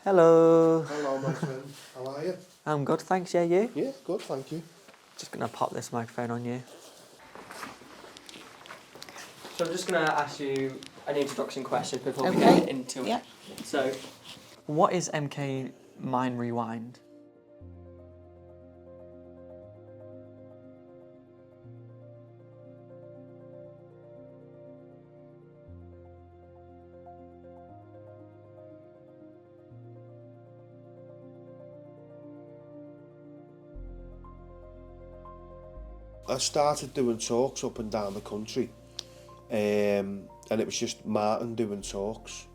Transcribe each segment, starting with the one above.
Hello. Hello, my friend. How are you? I'm good, thanks. Yeah, you? Yeah, good, thank you. Just gonna pop this microphone on you. So I'm just gonna ask you an introduction question before we get into it. Yeah. So, what is MK Mind Rewind? I started doing talks up and down the country, and it was just Martin doing talks.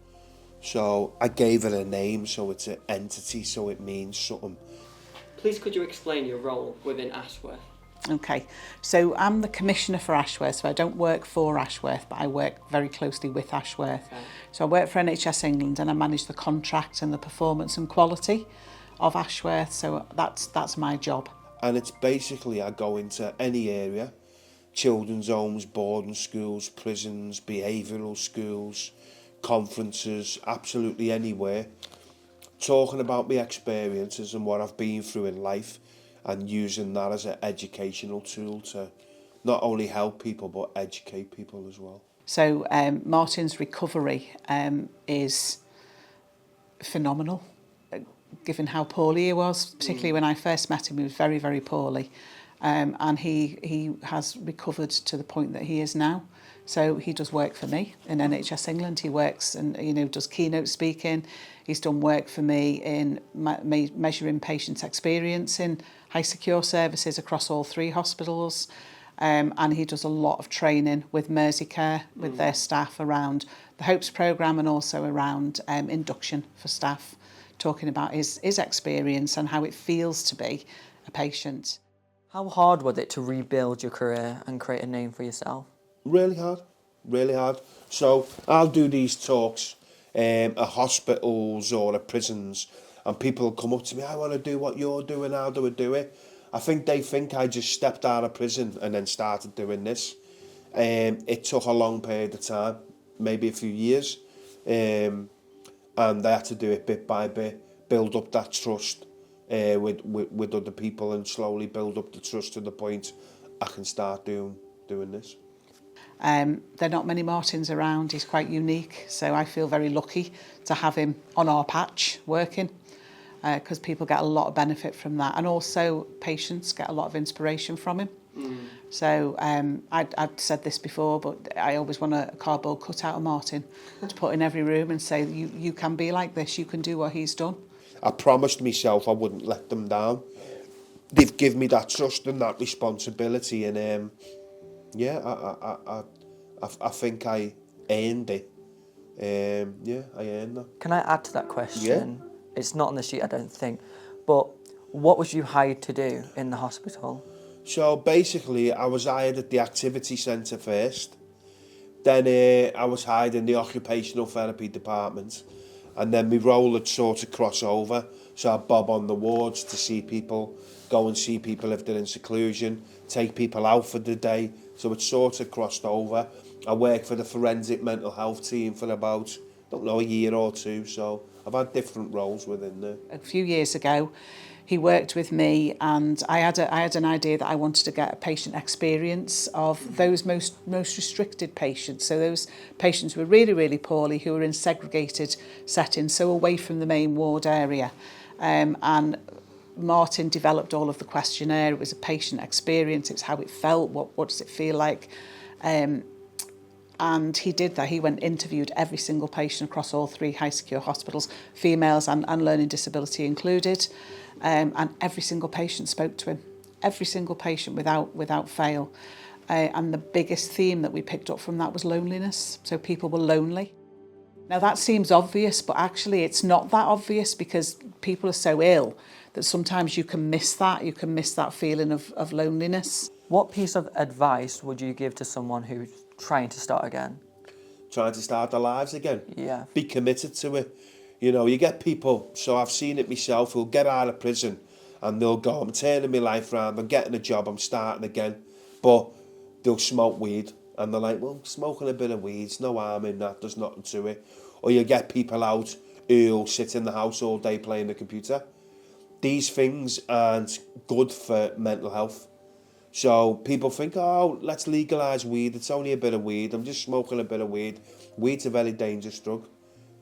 So I gave it a name, so it's an entity, so it means something. Please, could you explain your role within Ashworth? Okay, so I'm the Commissioner for Ashworth, so I don't work for Ashworth, but I work very closely with Ashworth. Okay. So I work for NHS England and I manage the contract and the performance and quality of Ashworth, so that's my job. And it's basically I go into any area, children's homes, boarding schools, prisons, behavioural schools, conferences, absolutely anywhere, talking about my experiences and what I've been through in life and using that as an educational tool to not only help people but educate people as well. So Martin's recovery is phenomenal, given how poorly he was, particularly when I first met him. He was very, very poorly, and he has recovered to the point that he is now. So he does work for me in NHS England. He works and does keynote speaking. He's done work for me in measuring patients' experience in high secure services across all 3 hospitals. And he does a lot of training with Merseycare, with their staff around the HOPES programme and also around induction for staff, talking about his experience and how it feels to be a patient. How hard was it to rebuild your career and create a name for yourself? Really hard, really hard. So I'll do these talks at hospitals or at prisons, and people come up to me, I want to do what you're doing, how do I do it? I think they think I just stepped out of prison and then started doing this. It took a long period of time, maybe a few years, and I had to do it bit by bit, build up that trust with other people and slowly build up the trust to the point I can start doing this. There are not many Martins around. He's quite unique, so I feel very lucky to have him on our patch working, because people get a lot of benefit from that, and also patients get a lot of inspiration from him. So I've said this before, but I always want a cardboard cutout of Martin to put in every room and say, you can be like this, you can do what he's done. I promised myself I wouldn't let them down. They've given me that trust and that responsibility, and I think I earned it. I earned that. Can I add to that question? Yeah. It's not on the sheet, I don't think. But what was you hired to do in the hospital? So basically, I was hired at the activity centre first. Then I was hired in the occupational therapy department. And then my role had sort of cross over. So I'd bob on the wards to see people, go and see people if they're in seclusion, take people out for the day. So it sort of crossed over. I worked for the forensic mental health team for about, a year or 2. So I've had different roles within there. A few years ago, he worked with me, and I had an idea that I wanted to get a patient experience of those most restricted patients. So those patients who were really, really poorly, who were in segregated settings, so away from the main ward area. And Martin developed all of the questionnaire. It was a patient experience. It was how it felt. What does it feel like? And he did that. He went and interviewed every single patient across all 3 high secure hospitals, females and learning disability included. And every single patient spoke to him. Every single patient without fail. And the biggest theme that we picked up from that was loneliness. So people were lonely. Now that seems obvious, but actually it's not that obvious, because people are so ill that sometimes you can miss that feeling of loneliness. What piece of advice would you give to someone who's trying to start again? Trying to start their lives again. Yeah. Be committed to it. You get people, so I've seen it myself, who'll get out of prison and they'll go, I'm turning my life around, I'm getting a job, I'm starting again. But they'll smoke weed and they're like, well, smoking a bit of weed's no harm in that, there's nothing to it. Or you get people out who'll sit in the house all day playing the computer. These things aren't good for mental health. So people think, oh, let's legalise weed. It's only a bit of weed. I'm just smoking a bit of weed. Weed's a very dangerous drug.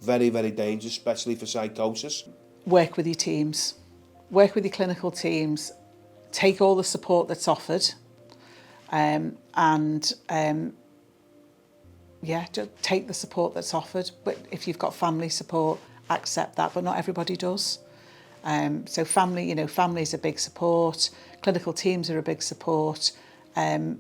Very, very dangerous, especially for psychosis. Work with your teams. Work with your clinical teams. Take all the support that's offered. Just take the support that's offered. But if you've got family support, accept that. But not everybody does. So family, family is a big support. Clinical teams are a big support. Work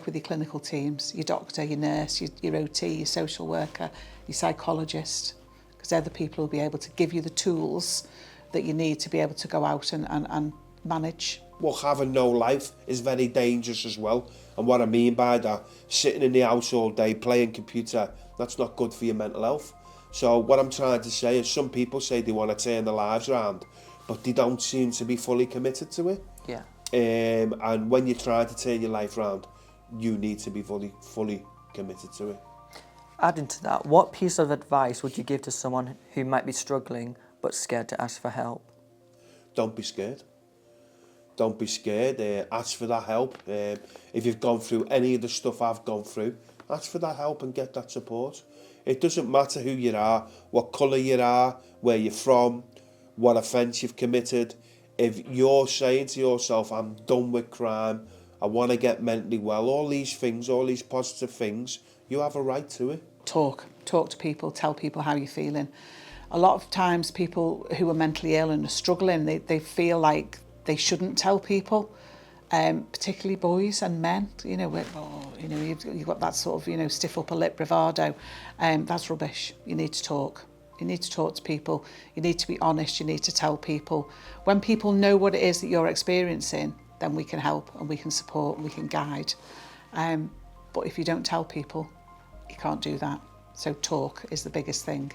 with your clinical teams, your doctor, your nurse, your OT, your social worker, your psychologist, because they're the people who'll be able to give you the tools that you need to be able to go out and manage. Well, having no life is very dangerous as well. And what I mean by that, sitting in the house all day playing computer, that's not good for your mental health. So what I'm trying to say is some people say they want to turn their lives around, but they don't seem to be fully committed to it. Yeah. And when you try to turn your life around, you need to be fully committed to it. Adding to that, what piece of advice would you give to someone who might be struggling but scared to ask for help? Don't be scared. Don't be scared. Ask for that help. If you've gone through any of the stuff I've gone through, ask for that help and get that support. It doesn't matter who you are, what colour you are, where you're from, what offence you've committed. If you're saying to yourself, I'm done with crime, I want to get mentally well, all these things, all these positive things, you have a right to it. Talk to people, tell people how you're feeling. A lot of times people who are mentally ill and are struggling, they feel like they shouldn't tell people, particularly boys and men. You've got that sort of, stiff upper lip bravado. That's rubbish. You need to talk. You need to talk to people. You need to be honest. You need to tell people. When people know what it is that you're experiencing, then we can help and we can support and we can guide. But if you don't tell people, you can't do that. So talk is the biggest thing.